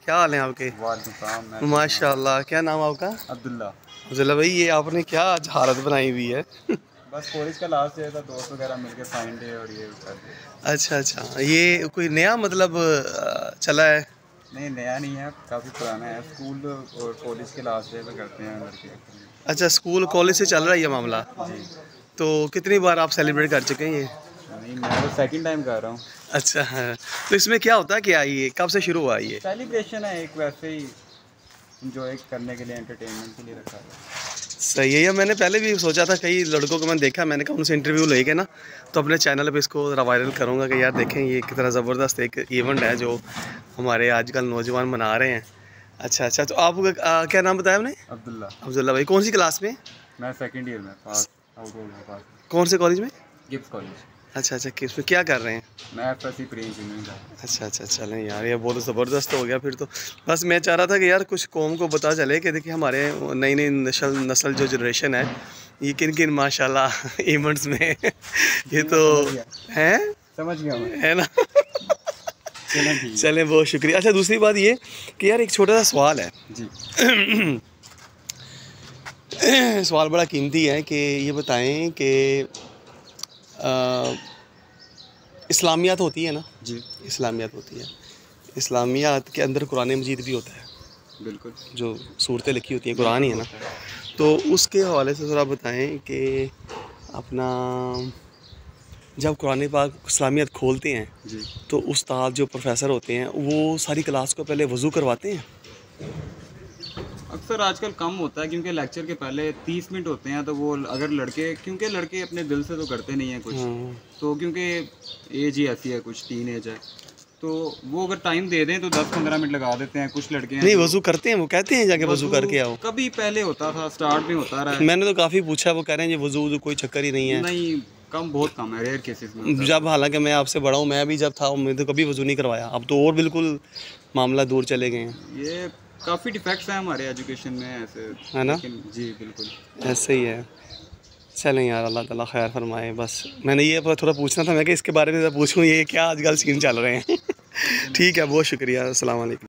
क्या हाल है आपके? वालेकुम। माशाल्लाह, क्या नाम आपका? अब्दुल्ला। अब्दुल्ला भाई, ये आपने क्या आज हालत बनाई हुई है? बस कॉलेज का लास्ट डे था, दोस्त वगैरह मिलके साइन डे और ये कर दिया। अच्छा अच्छा, ये कोई नया मतलब चला है? नहीं, नया नहीं है, काफ़ी पुराना है। स्कूल और कॉलेज के लास्ट डे पे करते हैं लड़के। अच्छा, स्कूल कॉलेज से चल रहा है ये मामला। जी। तो कितनी बार आप सेलिब्रेट कर चुके हैं ये? नहीं, मैं तो सेकंड टाइम कर रहा हूँ। अच्छा है। तो इसमें क्या होता है, क्या ये कब से शुरू हुआ ये? सेलिब्रेशन है एक, वैसे ही इंजॉय करने के लिए, एंटरटेनमेंट के लिए रखा है। सही है। ये मैंने पहले भी सोचा था, कई लड़कों को मैंने देखा, मैंने कहा उनसे इंटरव्यू लेके ना तो अपने चैनल पे इसको वायरल करूँगा कि यार देखें ये कितना ज़बरदस्त एक इवेंट है जो हमारे आजकल नौजवान मना रहे हैं। अच्छा अच्छा, तो आप क्या नाम बताया आपने? अब्दुल्ला। अब्दुल्ला भाई, कौन सी क्लास में? मैं सेकंड ईयर में पास आउट हो गया, पास। कौन से कॉलेज में? Gibbs college. अच्छा अच्छा, किस में क्या कर रहे हैं? मैं FSC प्री इंजीनियरिंग का। अच्छा अच्छा, चलें यार, ये बहुत ज़बरदस्त हो गया फिर तो। बस मैं चाह रहा था कि यार कुछ कौम को पता चले कि देखिए हमारे नई नई नस्ल जो जनरेशन है ये किन किन माशाल्लाह इवेंट्स में ये तो हैं, समझ गया मैं। है ना। चलें, ठीक है। चलें, बहुत शुक्रिया। अच्छा, दूसरी बात ये कि यार एक छोटा सा सवाल है। जी। सवाल बड़ा कीमती है कि ये बताएं कि इस्लामियात होती है ना? जी। इस्लामियात होती है, इस्लामियात के अंदर कुरान मजीद भी होता है, बिल्कुल। जो सूरतें लिखी होती हैं कुरान ही है ना। तो उसके हवाले से ज़रा बताएं कि अपना जब कुरान पाक इस्लामियात खोलते हैं जी। तो उस्ताद जो प्रोफेसर होते हैं वो सारी क्लास को पहले वज़ू करवाते हैं? अक्सर आजकल कम होता है, क्योंकि लेक्चर के पहले 30 मिनट होते हैं, तो वो अगर लड़के, क्योंकि लड़के अपने दिल से तो करते नहीं हैं कुछ, तो क्योंकि एज ही ऐसी है, कुछ टीन एज है, तो वो अगर टाइम दे दें तो 10-15 मिनट लगा देते हैं। कुछ लड़के हैं नहीं, वज़ू करते हैं, वो कहते हैं जाके वज़ू करके आओ। कभी पहले होता था, स्टार्ट में होता रहा है। मैंने तो काफ़ी पूछा, वो कह रहे हैं ये वज़ू कोई चक्कर ही नहीं है। नहीं, कम, बहुत कम है, रेयर केसेस में। जब हालांकि मैं आपसे बड़ा हूँ, मैं भी जब था मैं तो कभी वज़ू नहीं करवाया, अब तो और बिल्कुल मामला दूर चले गए हैं। ये काफ़ी डिफेक्ट्स हैं हमारे एजुकेशन में ऐसे, है ना? जी बिल्कुल ऐसे ही है। चलें यार, अल्लाह ताला खैर फरमाए। बस मैंने ये थोड़ा पूछना था मैं कि इसके बारे में पूछूं, ये क्या आजकल सीन चल रहे हैं। ठीक है, बहुत शुक्रिया। अस्सलाम वालेकुम।